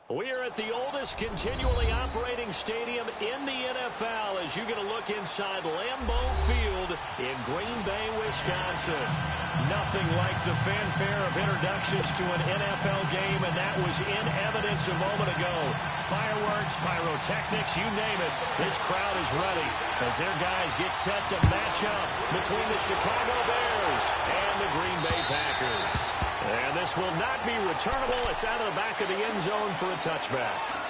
We are at the oldest continually operating stadium in the NFL as you get a look inside Lambeau Field in Green Bay, Wisconsin. Nothing like the fanfare of introductions to an NFL game, and that was in evidence a moment ago. Fireworks, pyrotechnics, you name it. This crowd is ready as their guys get set to match up between the Chicago Bears and the Green Bay Packers. And this will not be returnable. It's out of the back of the end zone for a touchback.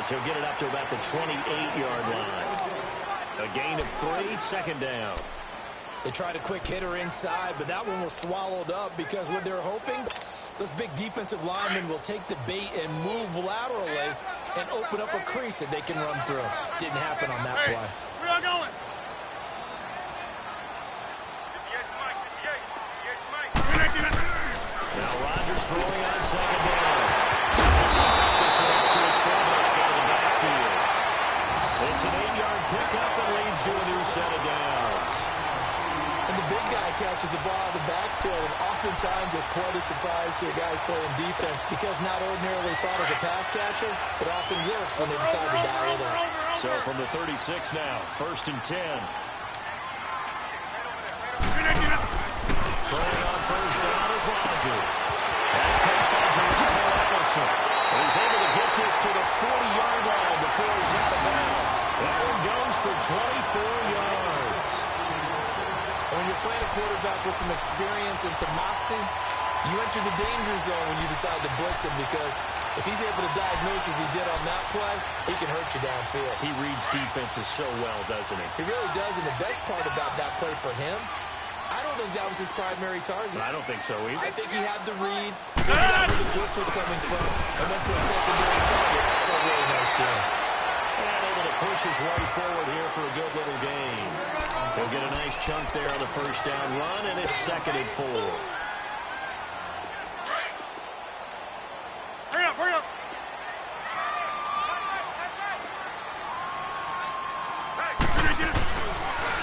He'll get it up to about the 28-yard line. A gain of 3, second down. They tried a quick hitter inside, but that one was swallowed up because what they're hoping, those big defensive linemen will take the bait and move laterally and open up a crease that they can run through. Didn't happen on that play. Where are going? Now Rodgers throwing on second down. It's an 8-yard pickup that leads to a new set of downs. And the big guy catches the ball out of the backfield, and oftentimes it's quite a surprise to the guys playing defense because not ordinarily thought as a pass catcher, it often works when they decide to dial it up. So from the 36 now, 1st and 10. Throwing on first down is Rodgers. That's caught by Jerome Allison. He's able to get this to the 40-yard line before he's out of bounds. That one goes for 24 yards. When you're playing a quarterback with some experience and some moxie, you enter the danger zone when you decide to blitz him because if he's able to diagnose as he did on that play, he can hurt you downfield. He reads defenses so well, doesn't he? He really does, and the best part about that play for him, I don't think that was his primary target. I don't think so either. I think he had the read, figured out where the blitz was coming from, and went to a secondary target for a really nice game. And able to push his way forward here for a good little gain. He'll get a nice chunk there on the first down run, and it's 2nd and 4. Hurry up, hurry up.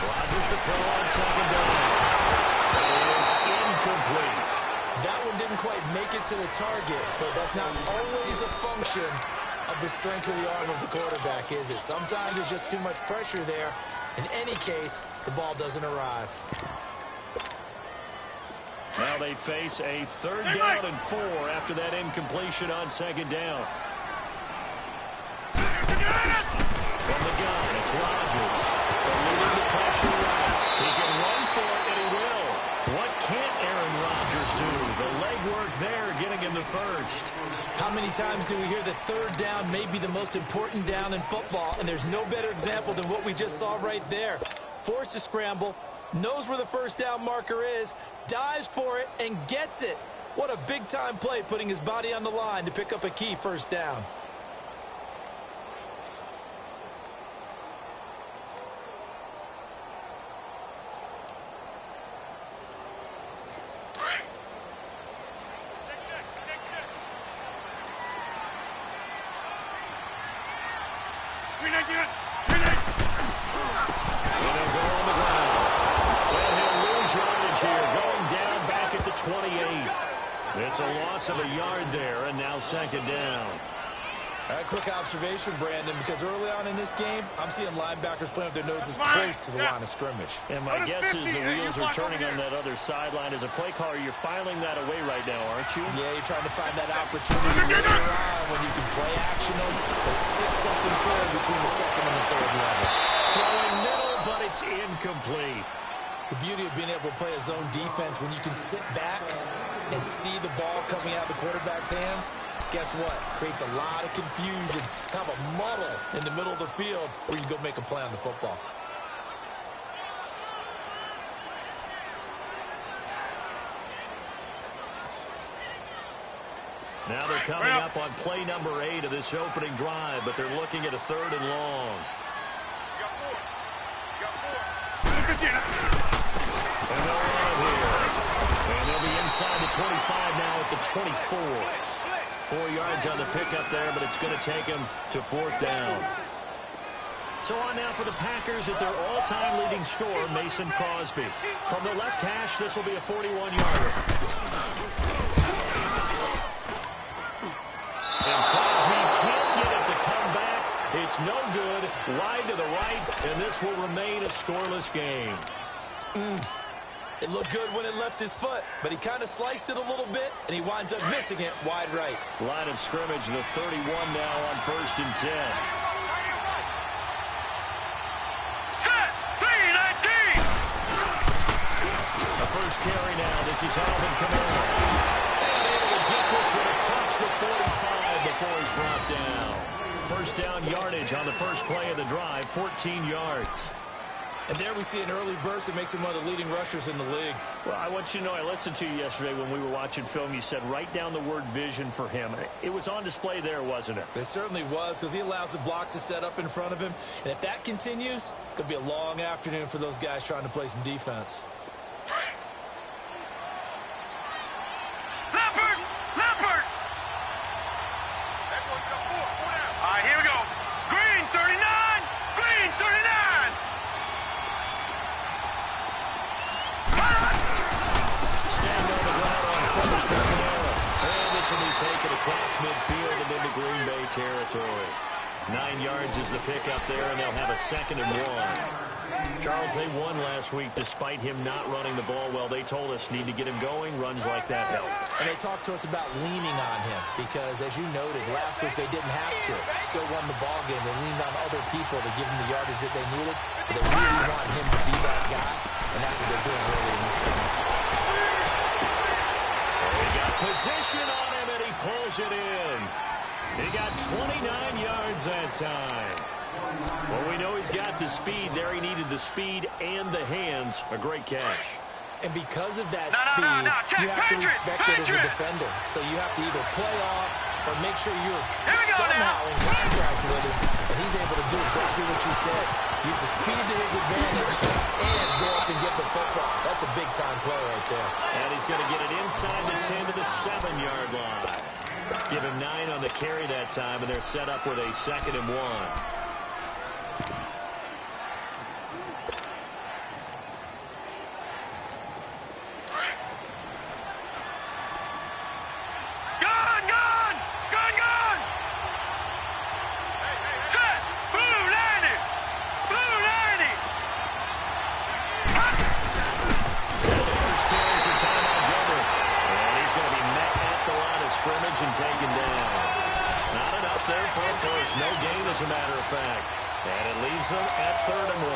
Rodgers to throw on second down. That is incomplete. That one didn't quite make it to the target, but that's not always a function of the strength of the arm of the quarterback, is it? Sometimes there's just too much pressure there. In any case, the ball doesn't arrive. Now they face a 3rd down and 4 after that incompletion on second down. From the gun, it's Rodgers. Leading the pressure right. He can run for it, and he will. What can't Aaron Rodgers do? The legwork there getting him the first. How many times do we hear that 3rd down may be the most important down in football, and there's no better example than what we just saw right there. Forced to scramble, knows where the first down marker is, dives for it, and gets it. What a big-time play, putting his body on the line to pick up a key first down. It's a loss of a yard there, and now 2nd down. A quick observation, Brandon, because early on in this game, I'm seeing linebackers playing with their noses close to the line of scrimmage. And my guess is the wheels are turning on that other sideline. As a play caller, you're filing that away right now, aren't you? Yeah, you're trying to find that opportunity later on when you can play action or stick something to it between the 2nd and the 3rd level. Throwing middle, but it's incomplete. The beauty of being able to play a zone defense when you can sit back and see the ball coming out of the quarterback's hands, guess what? Creates a lot of confusion, kind of a muddle in the middle of the field where you go make a play on the football. Now they're coming up on play number 8 of this opening drive, but they're looking at a 3rd and long. And they'll run it here. And they'll be inside the 25 now at the 24. 4 yards on the pickup there, but it's going to take them to 4th down. So on now for the Packers at their all-time leading scorer, Mason Crosby. From the left hash, this will be a 41-yarder. And Crosby can't get it to come back. It's no good. Wide to the right, and this will remain a scoreless game. It looked good when it left his foot, but he kind of sliced it a little bit, and he winds up missing it wide right. Line of scrimmage, the 31 now on 1st and 10. Set! 3-19! The first carry now. This is Alvin Kamara. And able to get this one across the 45 before he's brought down. First down yardage on the first play of the drive, 14 yards. And there we see an early burst that makes him one of the leading rushers in the league. Well, I want you to know, I listened to you yesterday when we were watching film. You said write down the word vision for him. It was on display there, wasn't it? It certainly was, because he allows the blocks to set up in front of him. And if that continues, it could be a long afternoon for those guys trying to play some defense. Leopard! Leopard! All right, here we go. Green 39! Green 39! And this will be taken across midfield and into Green Bay territory. 9 yards is the pickup there, and they'll have a 2nd and 1. Charles, they won last week despite him not running the ball well. They told us need to get him going. Runs like that help. And they talked to us about leaning on him because, as you noted, last week they didn't have to. Still won the ball game. They leaned on other people to give them the yardage that they needed. But they really want him to be that guy, and that's what they're doing early in this game. They got position on him, and he pulls it in. He got 29 yards that time. Well, we know he's got the speed. There he needed the speed and the hands. A great catch. And because of that speed, you have to respect it as a defender. So you have to either play off or make sure you're somehow in contact with him. And he's able to do exactly what you said. Use the speed to his advantage and go up and get the football. That's a big-time play right there. And he's going to get it inside the 10 to the 7-yard line. Give him 9 on the carry that time, and they're set up with a 2nd and 1. And taken down. Not enough there for a first. No gain, as a matter of fact. And it leaves them at 3rd and 1.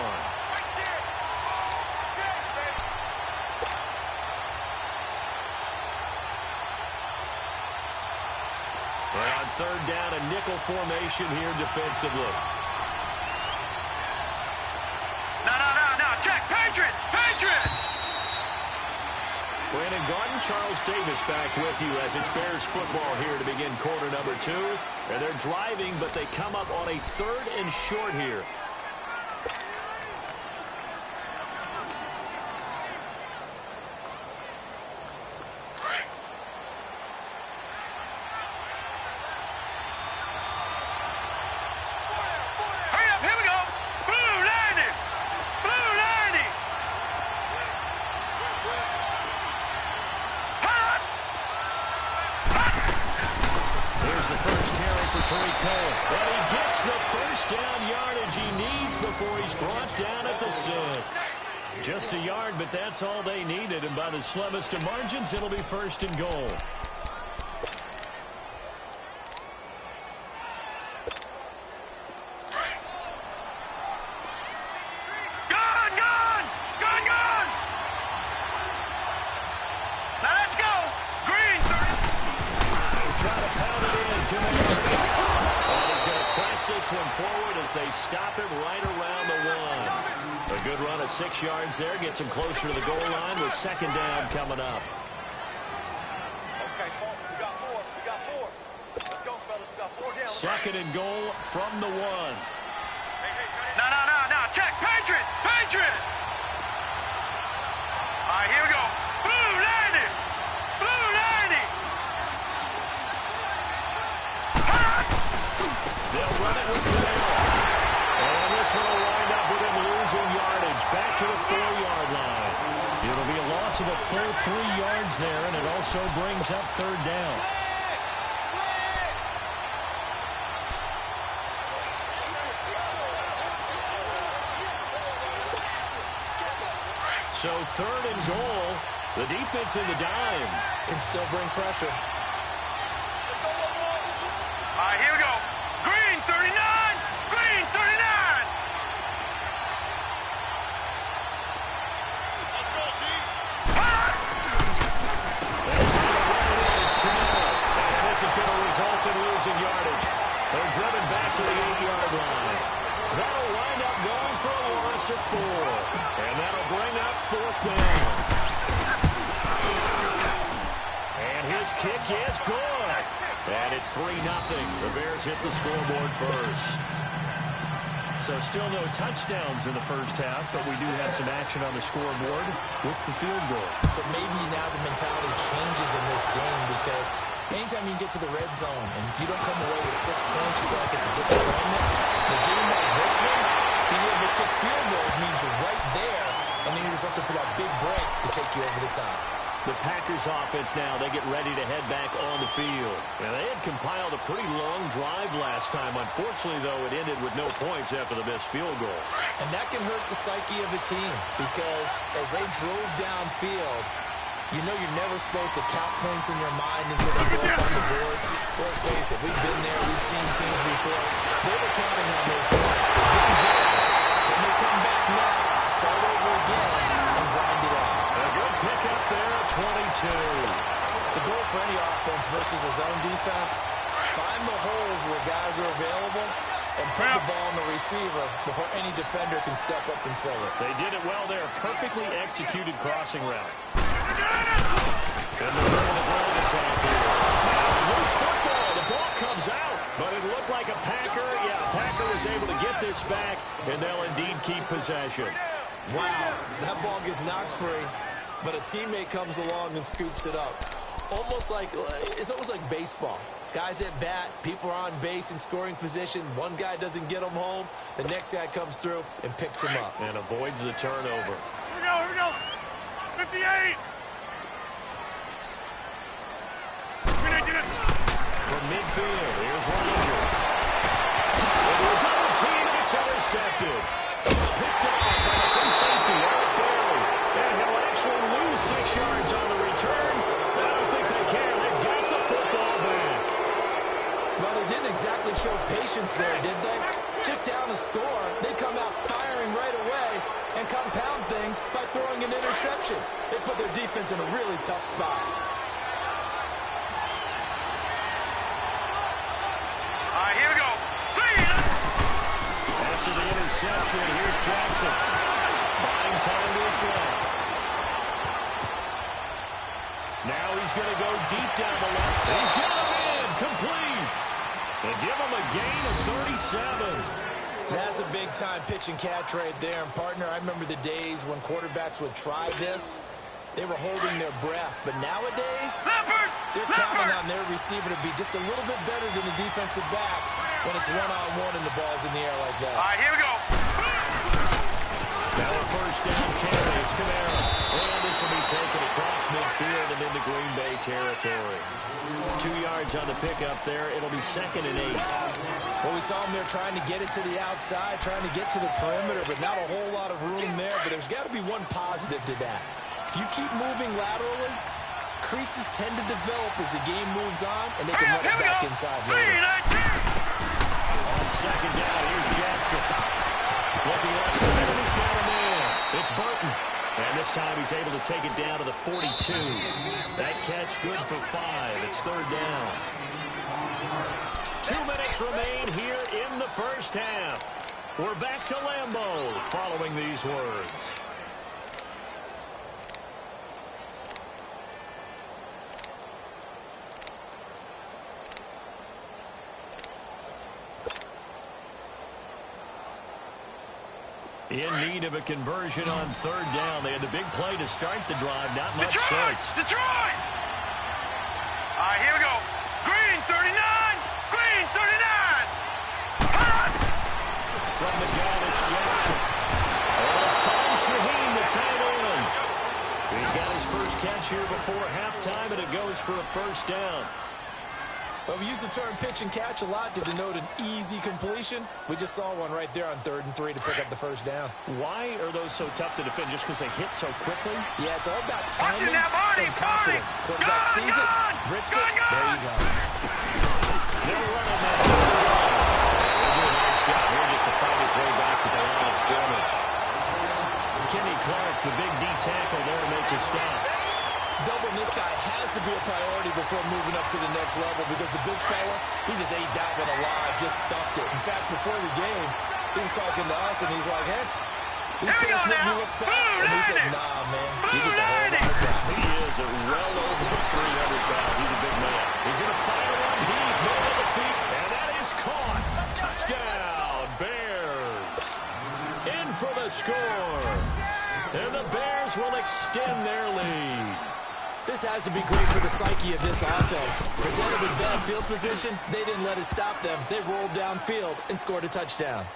And on 3rd down, a nickel formation here defensively. No. Check. Patriot! Patriot! Brandon Garden, Charles Davis back with you as it's Bears football here to begin quarter number 2. And they're driving, but they come up on a 3rd and short here. Hurry up, here we go! Blue 90! Blue 90! Here's the first carry for Tariq Cohen. And he gets the first down yardage he needs before he's brought down at the 6. Just a yard, but that's all they needed. And by the slimmest of margins, it'll be 1st and goal. Forward as they stop him right around the 1. A good run of 6 yards there gets him closer to the goal line with 2nd down coming up. Okay, we got 4. Second and goal from the 1. No. Check. Patriot. Patriot. All right, here we go. Blue 90. Blue 90. They'll run it with Camaro. And this one will wind up with him losing yardage back to the 4-yard line. It'll be a loss of a full 3 yards there, and it also brings up third down. So third and goal. The defense in the dime. Can still bring pressure. All right, here we go. Green 39. Green 39. Let's go, team. It's Camaro. And this is going to result in losing yardage. They're driven back to the 8-yard line. That'll wind up going for a loss at 4. And that'll bring up fourth down. And his kick is good. And it's 3-0. The Bears hit the scoreboard first. So still no touchdowns in the first half, but we do have some action on the scoreboard with the field goal. So maybe now the mentality changes in this game because anytime you can get to the red zone and if you don't come away with 6 points, you feel like it's a disappointment. In a game like this one, being able to kick field goals means you're right there, and then you're just looking for that big break to take you over the top. The Packers offense now, they get ready to head back on the field. And they had compiled a pretty long drive last time. Unfortunately, though, it ended with no points after the missed field goal. And that can hurt the psyche of a team because as they drove downfield, you know you're never supposed to count points in your mind until they go up on the board. Well, let's face it, we've been there, we've seen teams before. They were counting on those points. They didn't get it. Can they come back now, start over again, and grind it out? A good pickup there at 22. The goal for any offense versus a zone defense, find the holes where guys are available and put the ball on the receiver before any defender can step up and fill it. They did it well there. Perfectly executed crossing route. And they're going to ground attack here. Loose football. The ball comes out, but it looked like a Packer. Yeah, Packer was able to get this back, and they'll indeed keep possession. Wow, that ball gets knocked free, but a teammate comes along and scoops it up. It's almost like baseball. Guys at bat, people are on base in scoring position. One guy doesn't get them home. The next guy comes through and picks him up. And avoids the turnover. Here we go. 58. From midfield, here's Rodgers. Over a double team, and it's intercepted. Picked up by the free safety, Eric Berry. And he'll actually lose 6 yards on the return. I don't think they care. They've got the football back. Well, they didn't exactly show patience there, did they? Just down a score, they come out firing right away and compound things by throwing an interception. They put their defense in a really tough spot. All right, here we go. After the interception, here's Jackson. Buying time to his left. Now he's going to go deep down the left. He's got him in. Complete. They give him a gain of 37. That's a big-time pitch and catch right there. And, partner, I remember the days when quarterbacks would try this. They were holding their breath. But nowadays, they're counting on their receiver to be just a little bit better than the defensive back when it's one-on-one and the ball's in the air like that. All right, here we go. Now a first down carry. It's Camaro. And this will be taken across midfield and into Green Bay territory. 2 yards on the pickup there. It'll be 2nd and 8. Well, we saw them there trying to get it to the outside, trying to get to the perimeter, but not a whole lot of room there. But there's got to be one positive to that. If you keep moving laterally, creases tend to develop as the game moves on, and they can run it back inside later. On second down, here's Jackson. Looking left side, and he's got a man. It's Burton. And this time he's able to take it down to the 42. That catch good for 5. It's third down. 2 minutes remain here in the first half. We're back to Lambeau following these words. In need of a conversion on third down. They had the big play to start the drive. Not much Detroit! sense. Detroit! All right, here we go. Green, 39! Green, 39! Hot! From the gun, it's Jackson. Find Shaheen, the tight end. He's got his first catch here before halftime, and it goes for a first down. Well, we use the term pitch and catch a lot to denote an easy completion. We just saw one right there on 3rd and 3 to pick up the first down. Why are those so tough to defend? Just because they hit so quickly? Yeah, it's all about timing body, and confidence. Quarterback sees it, rips it, there you go. They're running that. They'll do a nice job here just to find his way back to the line of scrimmage. Kenny Clark, the big D tackle there to make his stop. Doubling this guy has to be a priority before moving up to the next level because the big fella, he just ate that one alive, just stuffed it. In fact, before the game, he was talking to us, and he's like, hey, these guys make me look fat. And we said, nah, man, you're just a whole lot of guy. He is well over 300 pounds. He's a big man. He's going to fire one deep, middle of the feet, and that is caught. Touchdown, Bears. In for the score. And the Bears will extend their lead. This has to be great for the psyche of this offense. Presented with bad field position, they didn't let it stop them. They rolled downfield and scored a touchdown.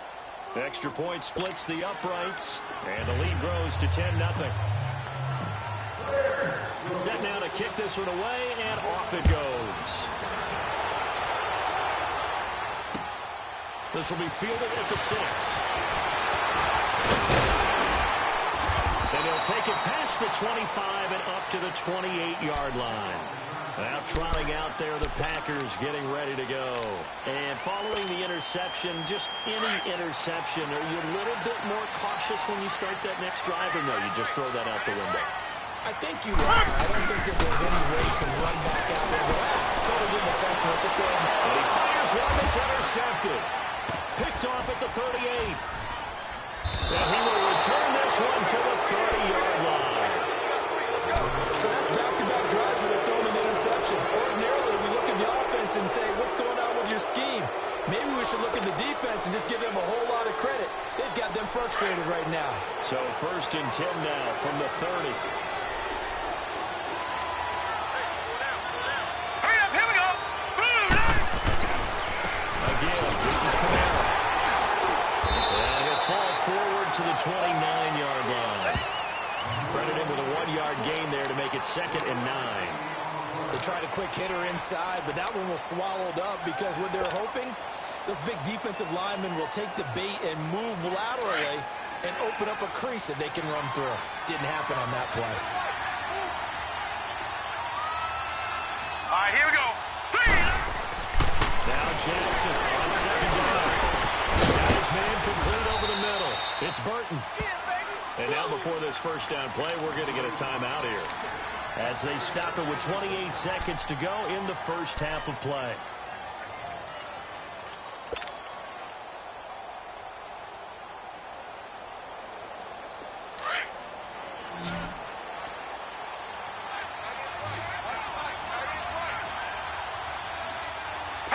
Extra point splits the uprights, and the lead grows to 10-0. Set now to kick this one away, and off it goes. This will be fielded at the 6. And he'll take it past the 25 and up to the 28-yard line. Now trotting out there, the Packers getting ready to go. And following the interception, just any interception, are you a little bit more cautious when you start that next drive, or no, you just throw that out the window? I think you are. I don't think that there's any way you can run back out there. Totally didn't affect me. Let's just go ahead and he fires one that's intercepted. Picked off at the 38. And he will return this one to the 30-yard line. So that's back-to-back drives where they're throwing an interception. Ordinarily, we look at the offense and say, what's going on with your scheme? Maybe we should look at the defense and just give them a whole lot of credit. They've got them frustrated right now. So 1st and 10 now from the 30. Hurry up, here we go. Boom, nice. Again, this is Camara. And he'll fall forward to the 29-yard line. Credited with a 1-yard gain there to make it 2nd and 9. They tried a quick hitter inside, but that one was swallowed up because what they're hoping, those big defensive linemen will take the bait and move laterally and open up a crease that they can run through. Didn't happen on that play. All right, here we go. Now Jackson on 2nd down. Got his man complete over the middle. It's Burton. And now before this first down play, we're going to get a timeout here, as they stop it with 28 seconds to go in the first half of play.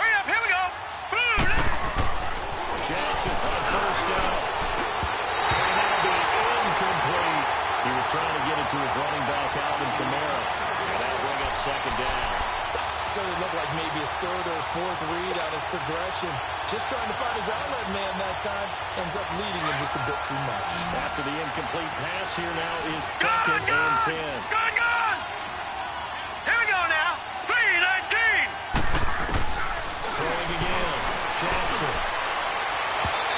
Hurry up, here we go. Boom, Jackson on 1st down. And that'll be incomplete. He was trying to get it to his running back, Alvin Kamara. And that'll bring up 2nd down. So it looked like maybe his 3rd or his 4th read on his progression. Just trying to find his outlet man that time. Ends up leading him just a bit too much. After the incomplete pass, here now is 2nd and 10. Gone! Here we go now. 3-19. Throwing again. Jackson.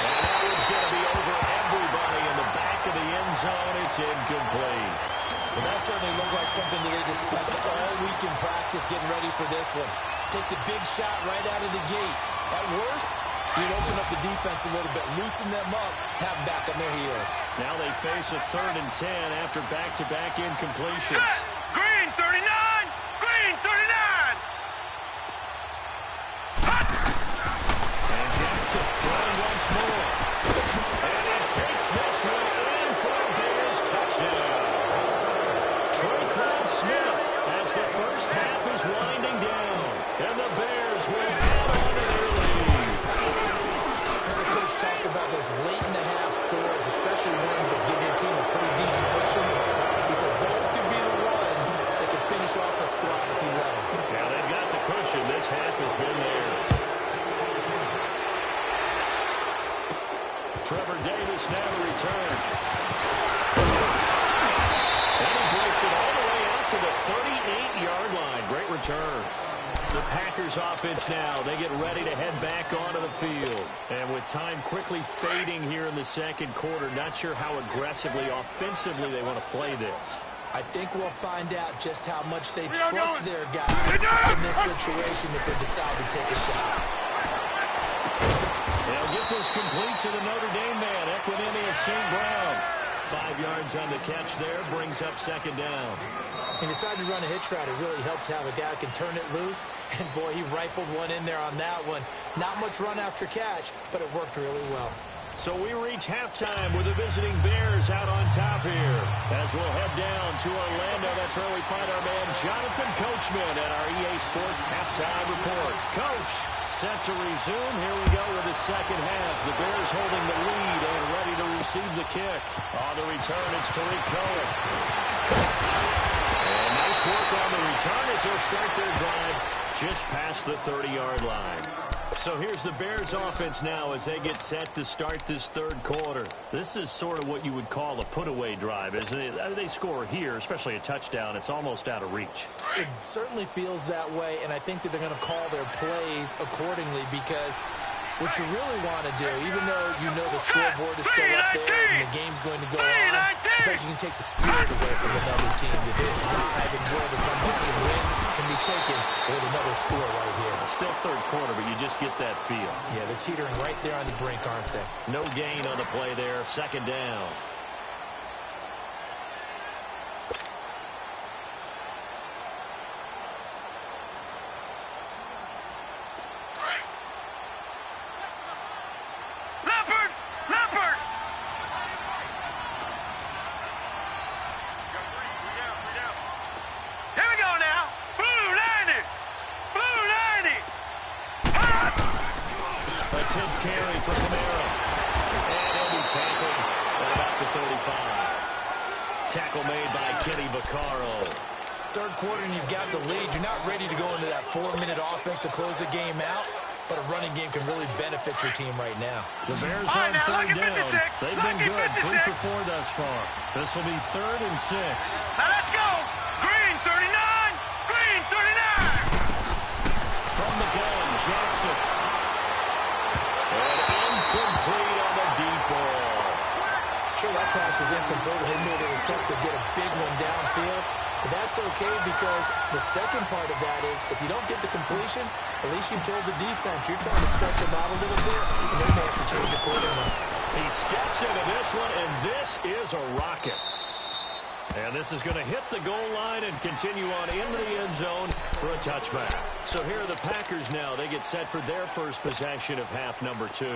And that is going to be over everybody in the back of the end zone. It's incomplete. Well, that certainly looked like something that they discussed all week in practice getting ready for this one. Take the big shot right out of the gate. At worst, you'd open up the defense a little bit, loosen them up, have them back on their heels. Now they face a 3rd and 10 after back-to-back incompletions. Set. Green, 39. Green, 39. Hot. And Jackson throwing once more. And he takes this one in for a Bears touchdown. Smith as the first half is winding down, and the Bears will add on to their lead. coach talk about those late-in-the-half scores, especially ones that give your team a pretty decent cushion. He said those could be the ones that could finish off a squad if he let them. Yeah, they've got the cushion. This half has been theirs. Trevor Davis now to return. And he breaks it all the way out to the 38-yard line. Great return. The Packers offense now, they get ready to head back onto the field. And with time quickly fading here in the second quarter, not sure how aggressively, offensively they want to play this. I think we'll find out just how much they trust their guys in this situation if they decide to take a shot. They'll get this complete to the Notre Dame man, Equinemius St. Brown. 5 yards on the catch there, brings up second down. He decided to run a hitch route. It really helped to have a guy who can turn it loose. And, boy, he rifled one in there on that one. Not much run after catch, but it worked really well. So we reach halftime with the visiting Bears out on top here. As we'll head down to Orlando, that's where we find our man Jonathan Coachman at our EA Sports Halftime Report. Coach, set to resume. Here we go with the second half. The Bears holding the lead and ready to receive the kick. On the return, it's Tariq Cohen. And nice work on the return as they'll start their drive just past the 30-yard line. So here's the Bears offense now as they get set to start this third quarter. This is sort of what you would call a put-away drive, isn't it? They score here, especially a touchdown. It's almost out of reach. It certainly feels that way, and I think that they're going to call their plays accordingly because what you really want to do, even though you know the scoreboard is still up there and the game's going to go on, I think you can take the spirit away from another team. Their drive and will to come back and win can be taken with another score right here. Still third quarter, but you just get that feel. Yeah, they're teetering right there on the brink, aren't they? No gain on the play there. Second down. Tackle made by Kenny Vaccaro. Third quarter and you've got the lead. You're not ready to go into that 4-minute offense to close the game out, but a running game can really benefit your team right now. The Bears on third down. They've been good. 3 for 4 thus far. This will be 3rd and 6. Now let's go. Green 39. Green 39. From the gun, Jackson. And incomplete on the deep ball. Sure, that pass was incomplete as they made an attempt to get a big one downfield. But that's okay because the second part of that is if you don't get the completion, at least you've told the defense you're trying to stretch them out a little bit, and they may have to change accordingly. He steps into this one, and this is a rocket. And this is going to hit the goal line and continue on into the end zone for a touchback. So here are the Packers now. They get set for their first possession of half number 2.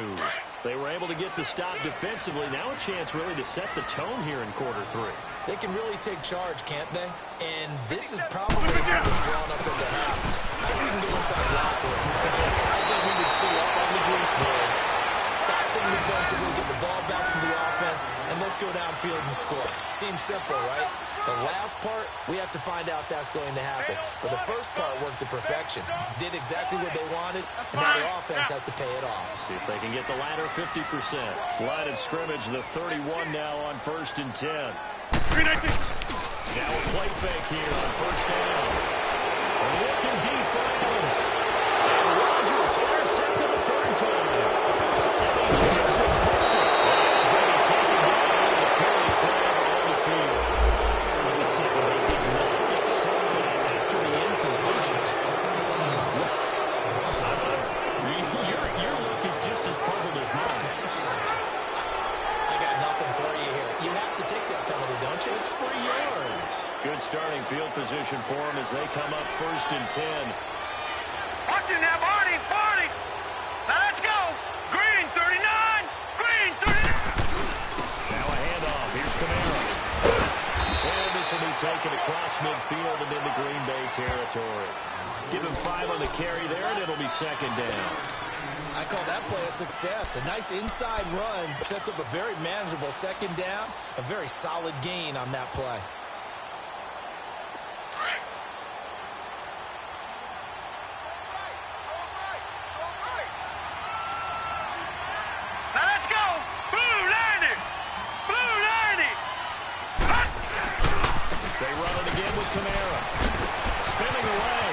They were able to get the stop defensively. Now a chance really to set the tone here in quarter 3. They can really take charge, can't they? And this is probably what was drawn up at the half. I think we can go inside the locker room. And I think we would see up on the grease boards, stop them defensively, get the ball back from the offense, and let's go downfield and score. Seems simple, right? The last part, we have to find out that's going to happen. But the first part worked to perfection. Did exactly what they wanted, and now the offense has to pay it off. See if they can get the latter 50%. Line of scrimmage, the 31 now on 1st and 10. Now a play fake here on 1st down. Looking deep for Adams. And Rodgers intercepted the 3rd time. Eddie Jackson picks it. He's going to be taken down with a penalty flag on the field. Wait a second, they did not accept that after the incompletion. Your look is just as puzzled as mine. I got nothing for you here. You have to take that penalty, don't you? It's 3 yards. Good starting field position for them as they come up 1st and 10. Watch it now, Barney. Barney. Now let's go. Green 39. Green 39. Now a handoff. Here's Camara. And this will be taken across midfield and into Green Bay territory. Give him 5 on the carry there, and it'll be 2nd down. I call that play a success. A nice inside run sets up a very manageable second down, a very solid gain on that play. Now let's go! Blue 90! Blue 90! They run it again with Kamara. Spinning away.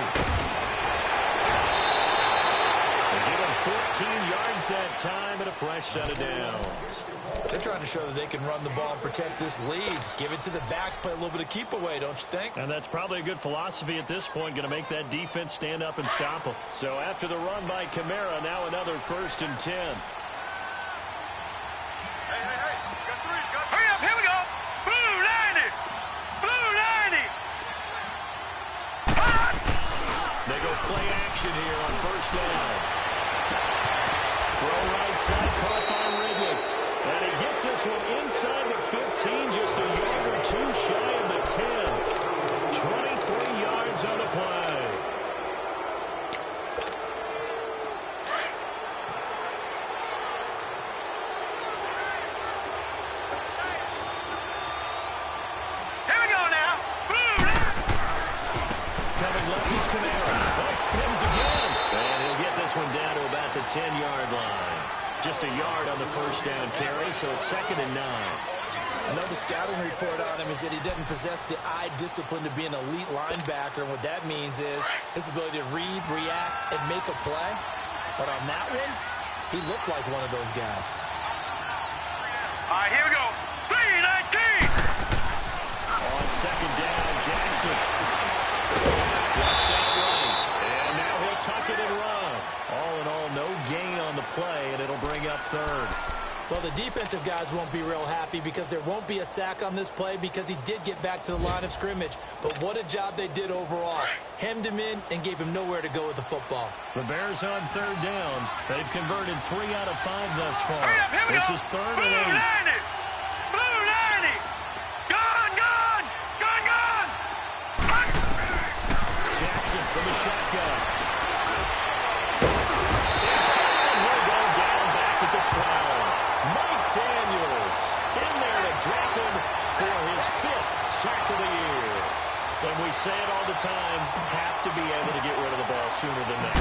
They give him 14 yards that time and a fresh set of downs. They're trying to show that they can run the ball and protect this lead. Give it to the backs, play a little bit of keep away, don't you think? And that's probably a good philosophy at this point, going to make that defense stand up and stop them. So after the run by Kamara, now another 1st and 10. Hurry up, here we go! Blue 90! Blue 90! They go play action here on 1st down. Throw right side, caught by Ridley. And he gets this one inside the 15, just a yard or two shy of the 10. 23 yards on the play. Here we go now! Blue 90! Coming left is Kamara. That spins again. And he'll get this one down to about the 10-yard line. Just a yard on the 1st down carry, so it's 2nd and 9. Another scouting report on him is that he doesn't possess the eye discipline to be an elite linebacker. And what that means is his ability to read, react, and make a play. But on that one, he looked like one of those guys. All right, here we go. 319! On 2nd down, Jackson. Flushed out right. And now he'll tuck it and run. All in all, no gain on the play, and it'll bring up 3rd. Well, the defensive guys won't be real happy because there won't be a sack on this play because he did get back to the line of scrimmage. But what a job they did overall. Hemmed him in and gave him nowhere to go with the football. The Bears on 3rd down. They've converted 3 out of 5 thus far. Hurry up, here we This go! is 3rd Blue and 8. 90! Blue 90! Gone, gone! Gone, gone! Jackson from the shotgun. And will go down back at the 12. Mike Daniels in there to drop him for his 5th sack of the year. And we say it all the time, have to be able to get rid of the ball sooner than that.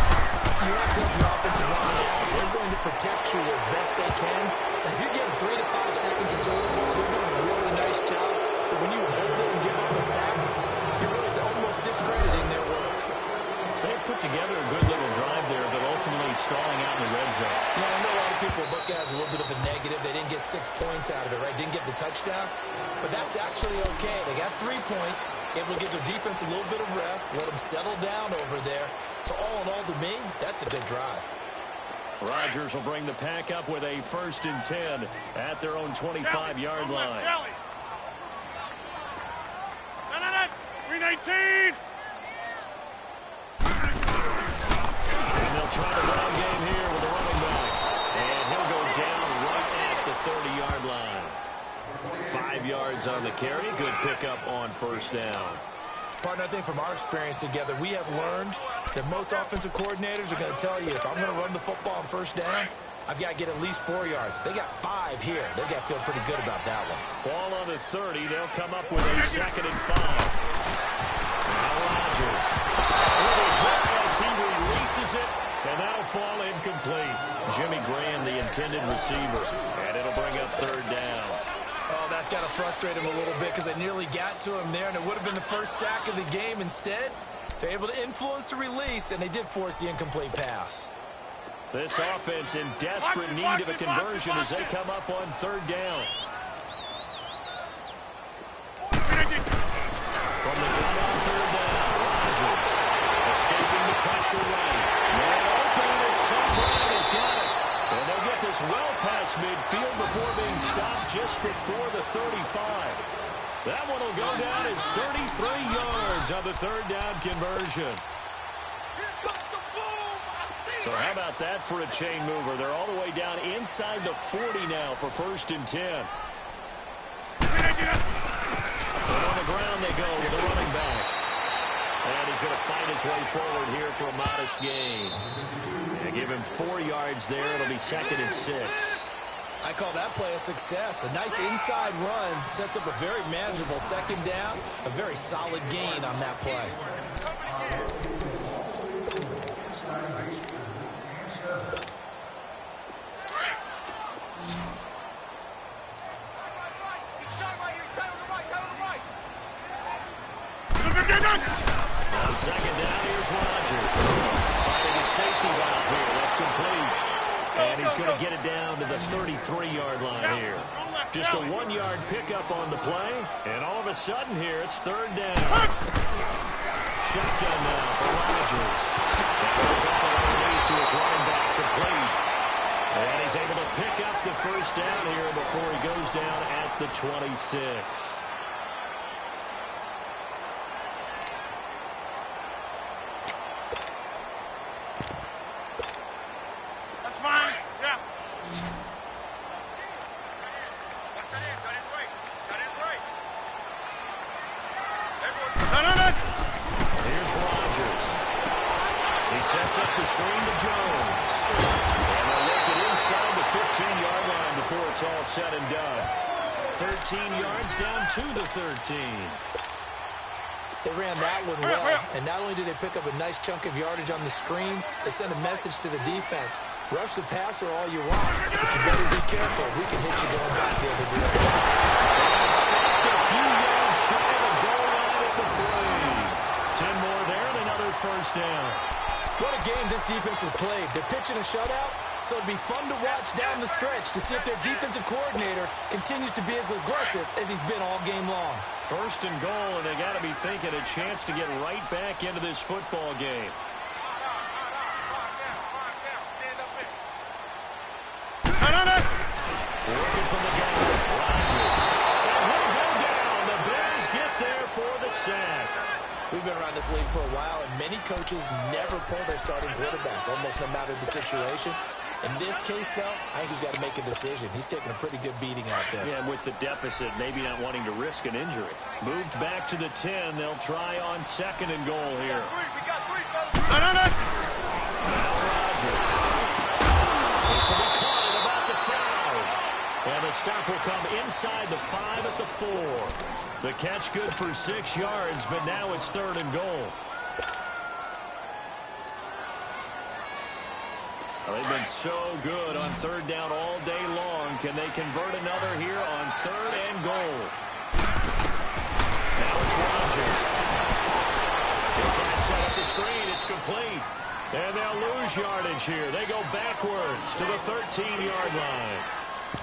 You have to have your offensive line out. They're going to protect you as best they can. And if you're getting 3 to 5 seconds to throw the ball, you're doing a really nice job. But when you hold it and give up a sack, you're really almost discrediting their work. So they put together a good little drive there, but ultimately stalling out in the red zone. Yeah, I know a lot of people look at it as a little bit of a negative. They didn't get 6 points out of it, right? Didn't get the touchdown. But that's actually okay. They got 3 points. Able to give their defense a little bit of rest, let them settle down over there. So all in all, to me, that's a good drive. Rodgers will bring the pack up with a 1st and 10 at their own 25-yard line. 319! And they'll try the ground game here with a running back. And he'll go down right at the 30-yard line. 5 yards on the carry. Good pickup on 1st down. Partner, I think from our experience together, we have learned that most offensive coordinators are going to tell you, if I'm going to run the football on 1st down, I've got to get at least 4 yards. They got 5 here. They've got to feel pretty good about that one. Ball on the 30. They'll come up with a 2nd and 5. Now Rodgers. As he releases it, and that'll fall incomplete. Jimmy Graham, the intended receiver. And it'll bring up 3rd down. Oh, that's got to frustrate him a little bit because they nearly got to him there, and it would have been the first sack of the game. Instead, they're able to influence the release, and they did force the incomplete pass. This offense in desperate need of a conversion as they come up on 3rd down. From the gun on 3rd down, Rodgers escaping the pressure right. Man open, and St. Brown has got it. And they'll get this well past midfield before being stopped just before the 35. That one will go down as 33 yards on the 3rd down conversion. So how about that for a chain mover? They're all the way down inside the 40 now for 1st and 10. And on the ground they go with the running back. And he's going to find his his way forward here for a modest gain. And give him 4 yards there. It'll be 2nd and 6. I call that play a success. A nice inside run sets up a very manageable 2nd down. A very solid gain on that play. On 2nd down, here's Rodgers. Finding a safety valve here. That's complete. And he's going to get it down to the 33-yard line here. Just a 1-yard pickup on the play. And all of a sudden here, it's 3rd down. Shotgun now for Rodgers. Underneath to his running back, complete. And he's able to pick up the 1st down here before he goes down at the 26. Sets up the screen to Jones. And they'll look it inside the 15-yard line before it's all said and done. 13 yards down to the 13. They ran that one well, and not only did they pick up a nice chunk of yardage on the screen, they sent a message to the defense. Rush the passer all you want, but you better be careful. We can hit you going back the other direction. And stopped a few yards shy of the goal line at the 3. 10 more there and another 1st down. What a game this defense has played. They're pitching a shutout, so it'd be fun to watch down the stretch to see if their defensive coordinator continues to be as aggressive as he's been all game long. 1st and goal, and they got to be thinking a chance to get right back into this football game. Working from the gun, Rodgers. And he'll go down. The Bears get there for the sack. We've been around this league for a while, and many coaches never pull their starting quarterback, almost no matter the situation. In this case, though, I think he's got to make a decision. He's taking a pretty good beating out there. Yeah, and with the deficit, maybe not wanting to risk an injury. Moved back to the 10. They'll try on 2nd and goal here. Now Rodgers. This will be caught at about the 5. And the stop will come inside the 5 at the 4. The catch good for 6 yards, but now it's 3rd and goal. Well, they've been so good on 3rd down all day long. Can they convert another here on 3rd and goal? Now it's Rodgers. He'll try and set up the screen. It's complete. And they'll lose yardage here. They go backwards to the 13-yard line.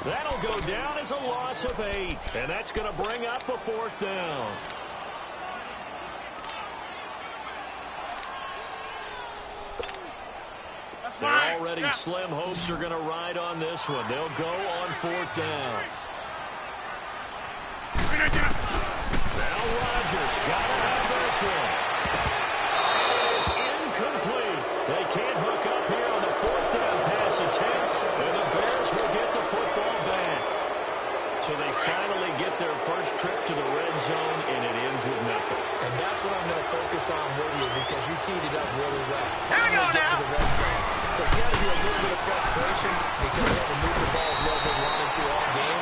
That'll go down as a loss of 8. And that's going to bring up a 4th down. They're already slim hopes are going to ride on this one. They'll go on 4th down. Now Rodgers got to have this one. It's incomplete. They can't hook up here on the 4th down pass attempt, and the Bears will get the football back. So they finally get their first trip to the red zone, and it ends with nothing. And that's what I'm going to focus on with you, because you teed it up really well. Finally get to the red zone. So it's got to be a little bit of frustration because they haven't moved the ball as well as they wanted to all game.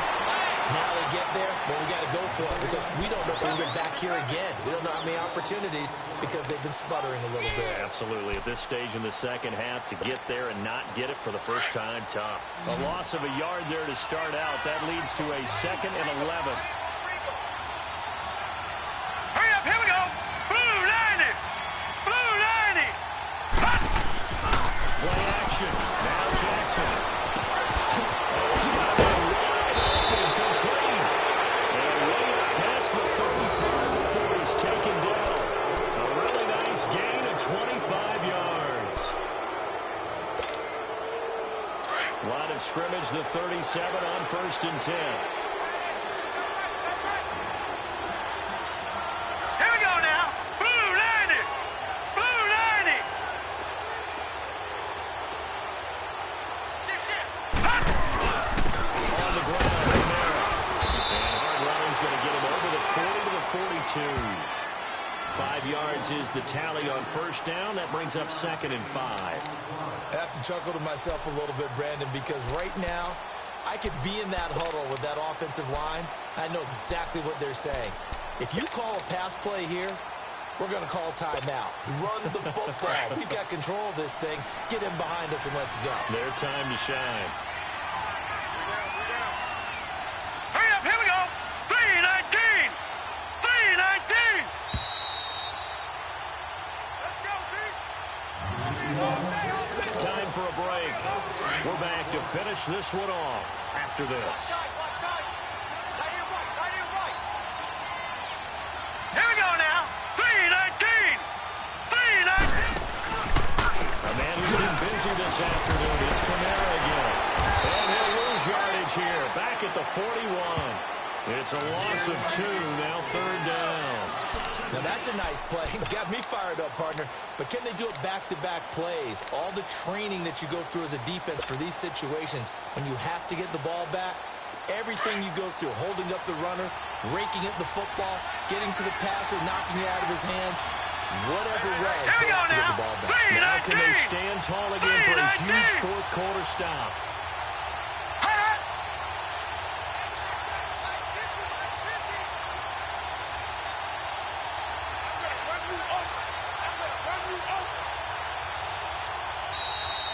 Now they get there, but we got to go for it because we don't know if we can get back here again. We don't know how many opportunities because they've been sputtering a little bit. Absolutely. At this stage in the second half, to get there and not get it for the first time, tough. A loss of a yard there to start out. That leads to a 2nd and 11. Hurry up, here we go. Blue 90. Blue 90. Play action. Now Jackson. Taken down. A really nice gain of 25 yards. Line of scrimmage, the 37 on 1st and 10. Here we go now. Blue 90. Blue 90. On the ground, Romero. And hard running's going to get him over the 40 to the 42. 5 yards is the tally on first down. That brings up 2nd and 5. I have to chuckle to myself a little bit, Brandon, because right now I could be in that huddle with that offensive line. I know exactly what they're saying. If you call a pass play here, we're going to call timeout. Run the football. We've got control of this thing. Get him behind us and let's go. Their time to shine. Hurry up, here we go. 3:19. 3:19. Let's go, D. Time for a break. We're back to finish this one off after this. Here we go now. 3:19. 3:19. A man who's been busy this afternoon. It's Kamara again. And he'll lose yardage here. Back at the 41. It's a loss of 2. Now 3rd down. Now that's a nice play. Got me fired up, partner. But can they do it back-to-back plays? All the training that you go through as a defense for these situations, when you have to get the ball back, everything you go through, holding up the runner, raking at the football, getting to the passer, knocking it out of his hands, whatever way, they have to get the ball back. Now can they stand tall again for a huge 4th quarter stop?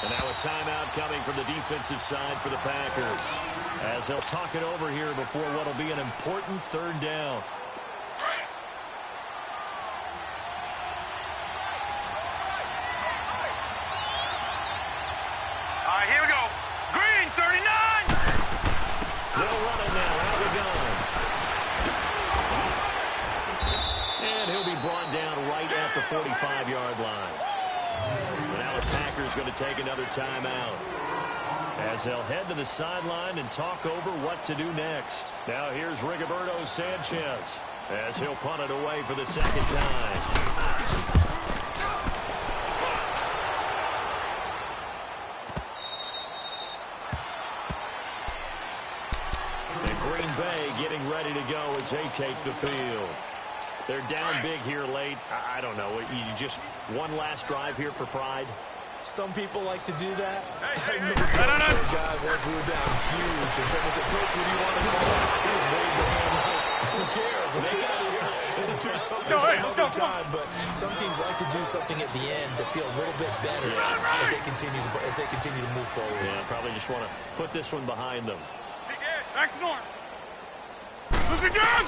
And now a timeout coming from the defensive side for the Packers, as they'll talk it over here before what will be an important 3rd down. All right, here we go. Green, 39. They'll run it now. Out we go. And he'll be brought down right at the 45-yard line. And now the Packers going to take another timeout, as they'll head to the sideline and talk over what to do next. Now here's Rigoberto Sanchez, as he'll punt it away for the 2nd time. And Green Bay getting ready to go as they take the field. They're down big here late. I don't know. You just one last drive here for pride. Some people like to do that. Hey, I remember a guy once we were down huge, and someone said, "Coach, what do you want to call it?" He was waving the hand like, who cares? Let's get out of here and do something some other time. But some teams like to do something at the end to feel a little bit better as they continue to move forward. Yeah, probably just want to put this one behind them. Back to north. Look again.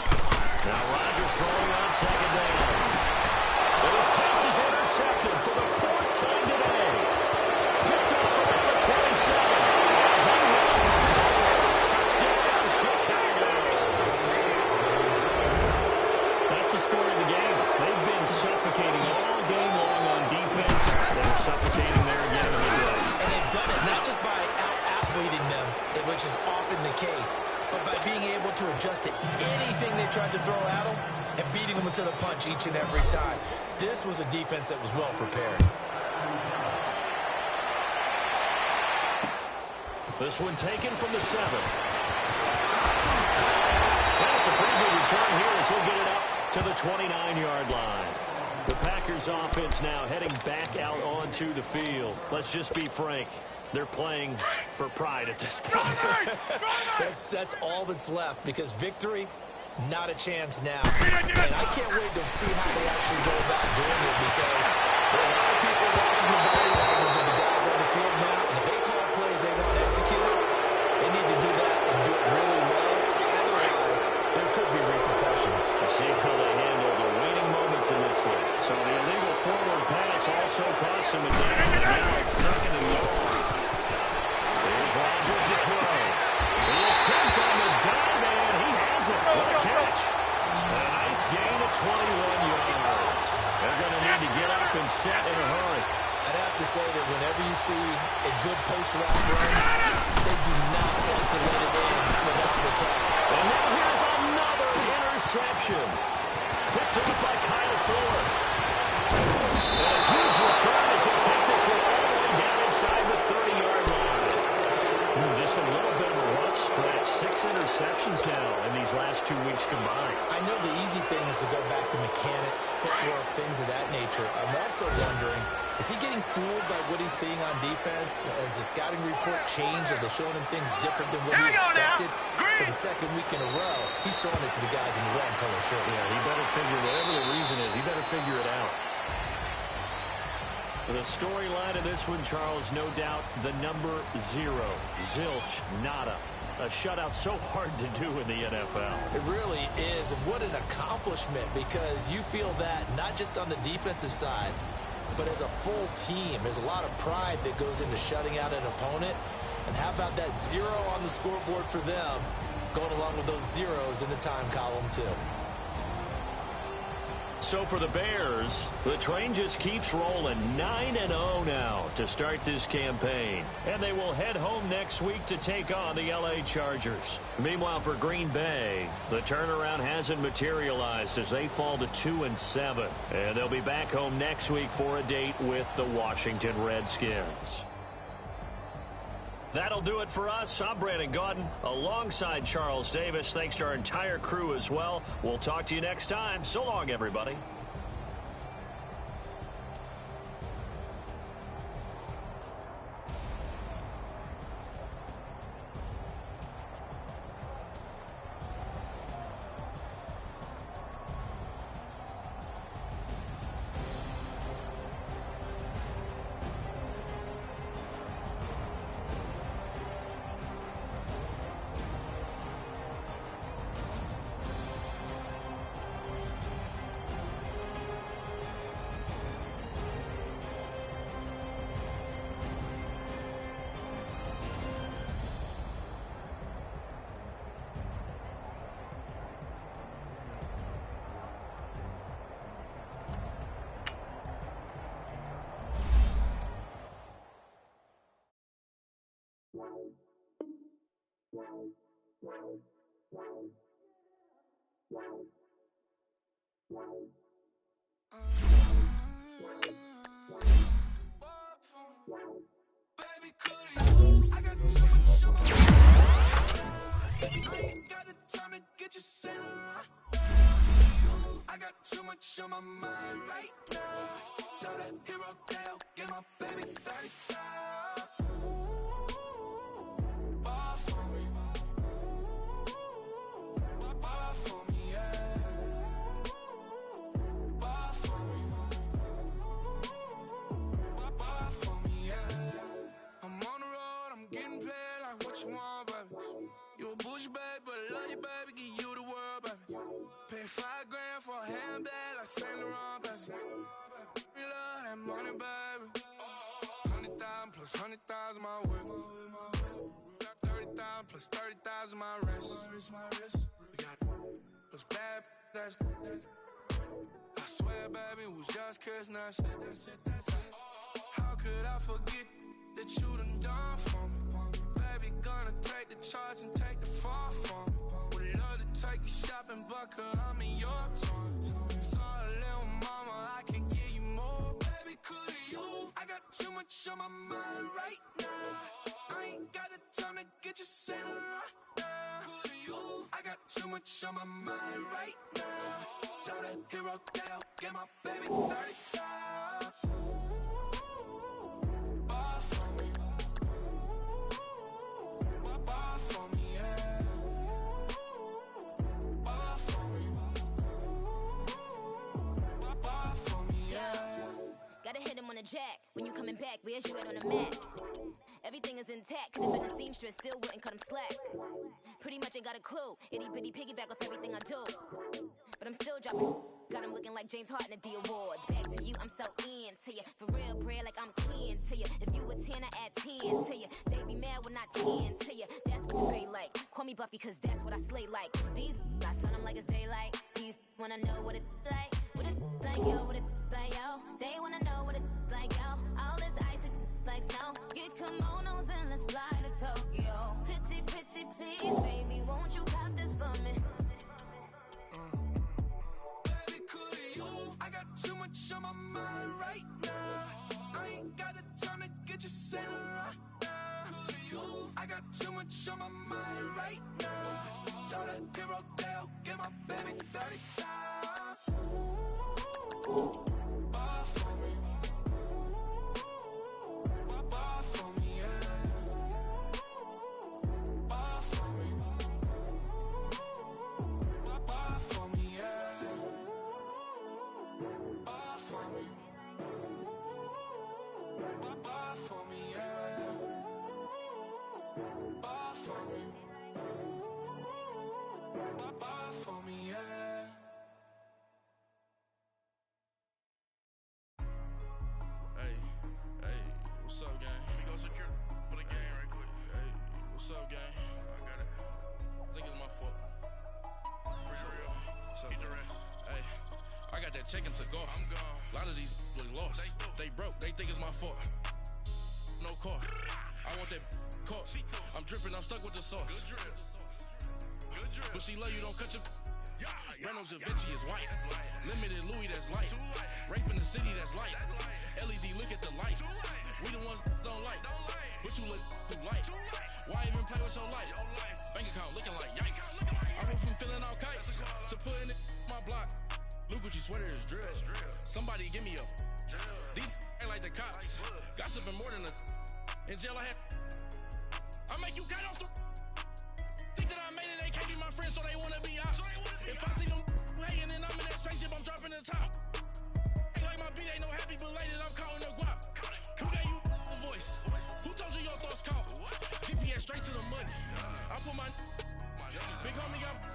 Now Rodgers throwing on 2nd down. Those passes intercepted for the 4th time today. Picked up for number 27. Touchdown, Chicago. That's the story of the game. They've been suffocating all game long on defense. They're suffocating there again in the middle. And they've done it not just by out-athleting them, which is often the case, but by being able to adjust to anything they tried to throw at them and beating them to the punch each and every time. This was a defense that was well prepared. This one taken from the 7. That's a pretty good return here as he'll get it up to the 29-yard line. The Packers offense now heading back out onto the field. Let's just be frank. They're playing for pride at this point. That's all that's left, because victory, not a chance now. And I can't wait to see how they actually go about doing it, because there are a lot of people watching the body language of the guys on the field now, and if they call plays they want executed, they need to do that and do it really well. Otherwise, there could be repercussions. We'll see how they handle the waning moments in this one. So the illegal forward pass also costs him a down. Now it's 2nd and long. Here's Rodgers to throw. The attempt on the dive, and he has it. What a catch. A nice gain of 21 yards. They're going to need to get up and set in a hurry. I'd have to say that whenever you see a good post-route run, they do not want to let it in without the catch. And now here's another interception. Picked up by Kyle Ford. And a huge return as he'll take this one all the way down inside the 30-yard line. Just a little bit of a rough stretch. 6 interceptions now in these last 2 weeks combined. I know the easy thing is to go back to mechanics, footwork, things of that nature. I'm also wondering, is he getting fooled by what he's seeing on defense? Has the scouting report changed? Are they showing him things different than what he expected? For the second week in a row, he's throwing it to the guys in the wrong color shirts. Yeah, he better figure, whatever the reason is, he better figure it out. The storyline of this one, Charles, no doubt the number 0. Zilch, nada. A shutout so hard to do in the NFL. It really is, and what an accomplishment, because you feel that not just on the defensive side, but as a full team. There's a lot of pride that goes into shutting out an opponent. And how about that 0 on the scoreboard for them, going along with those zeros in the time column, too. So for the Bears, the train just keeps rolling. 9-0 now to start this campaign. And they will head home next week to take on the LA Chargers. Meanwhile, for Green Bay, the turnaround hasn't materialized as they fall to 2-7. And they'll be back home next week for a date with the Washington Redskins. That'll do it for us. I'm Brandon Gaudin alongside Charles Davis. Thanks to our entire crew as well. We'll talk to you next time. So long, everybody. I got too much on my mind right now. Tell that hero tale, get my baby 30,000. Bar for me. Bar for me, yeah. Bar for me. Bar for me, yeah. I'm on the road, I'm getting paid like what you want, baby. You a bougie, baby, but I love you, baby. Give you the world, baby. Pay $5 grand for a handbag like Saint Laurent, baby. We love that money, baby. 100,000 plus 100,000 my whip. Got 30,000 plus 30,000 my wrist. We got plus bad, that's. I swear, baby, it was just kissing us. How could I forget that you done for me? Baby, gonna take the charge and take the fall for me. Would love to take you shopping, but I'm in your town. Sorry, little mama, I can give you more. Baby, could you? I got too much on my mind right now. I ain't got the time to get you sailing right now. Could you? I got too much on my mind right now. Tell that hero tale, get my baby 30,000. Bar for me. Bar for me, yeah. Bar for me. Bar for me, yeah. Gotta hit him on the jack. When you coming back, where's you at on the mat? Everything is intact. Could've been a seamstress, still wouldn't cut him slack. Pretty much ain't got a clue. Itty bitty piggyback off everything I do. But I'm still dropping. Got him looking like James Harden at the awards. Back to you, I'm so into you. For real, bread, like I'm kin to you. If you a 10, I add 10 to you. They be mad when I 10 to you. That's what the Bay like. Call me Buffy, cause that's what I slay like. These, I sun them like it's daylight. These wanna know what it's like. What it's like, yo, what it's like, yo. They wanna know what it's like, yo. All this ice is like snow. Get kimonos and let's fly to Tokyo. Pretty, pretty, please, baby, won't you cop this for me? Baby, could you? I got too much on my mind mind right now. I ain't got the time to get you sailing right now. I got too much on my mind right now. So that hero tail, give my baby 30 now. Ball for me. Ball for me, yeah. Ball for me. Ball for me, yeah. Ball for me. Ball for me, yeah. Ball for me. Ball for me, yeah. Hey, what's up, gang? Let me go secure for the game right quick. Hey, what's up, gang? I got it. I think it's my fault. For real. What's up, Keep the gang? rest. Hey, I got that check to go. I'm gone. A lot of these look lost. They broke, they think it's my fault. No car. I want that caught. I'm dripping, I'm stuck with the sauce. Good drip. Good drip. But she love you, don't cut your. Yeah, Reynolds Da Vinci is white. Limited Louis, that's light. Rape in the city, that's light. LED, look at the light. We the ones don't like. But you look too light. Why even play with your life? Bank account looking like yikes. I went from filling out kites to putting it in my block. Blue Gucci sweater is drill. Somebody give me a. These ain't like the cops. Gossiping more than a. In jail I had. I make you cut off the. Think that I made it, they can't be my friends, so they wanna be ops. If I see them hating and I'm in that spaceship, I'm dropping the top. Ain't like my beat, ain't no happy belated, I'm counting the guap. Who gave you a voice? Who told you your thoughts count? GPS straight to the money. I put my big homie got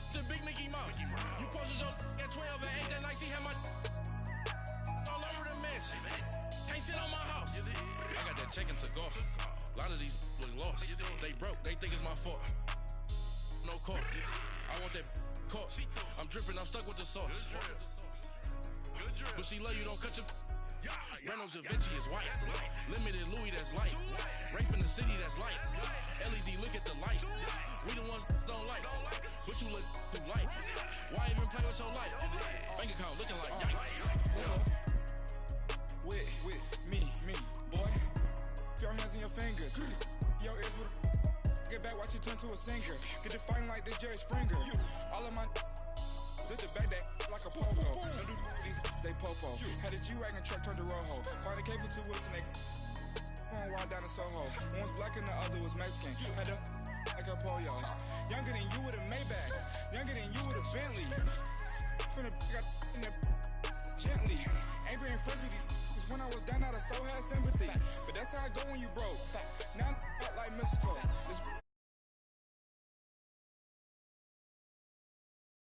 the big Mickey Mouse. You posted your at 12 and 8 that night, she had my all over the mansion. Can't sit on my house. I got that check to go. A lot of these look lost. They broke, they think it's my fault. No car. I want that caught. I'm dripping, I'm stuck with the sauce. Good drip. But she love you, don't cut your. Reynolds Da Vinci is white. Limited Louis, that's light. Rape in the city, that's light. LED, look at the light. We the ones don't like. But you look too light. Why even play with your life? Bank account looking like yikes. With me, boy. Your hands and your fingers. Your ears with get back, watch you turn to a singer. Get to fighting like this Jerry Springer. All of my sit the back that like a pogo. Don't do these they popo. Had a G-Wagon truck turned to Rojo. Find a cable to us and they going wild down in Soho. One was black and the other was Mexican. Had a like a pollo. Younger than you with a Maybach. Younger than you with a Bentley. From the got in the gently. Ain't been friends with these. When I was down out of so had sympathy. But that's how I go when you broke.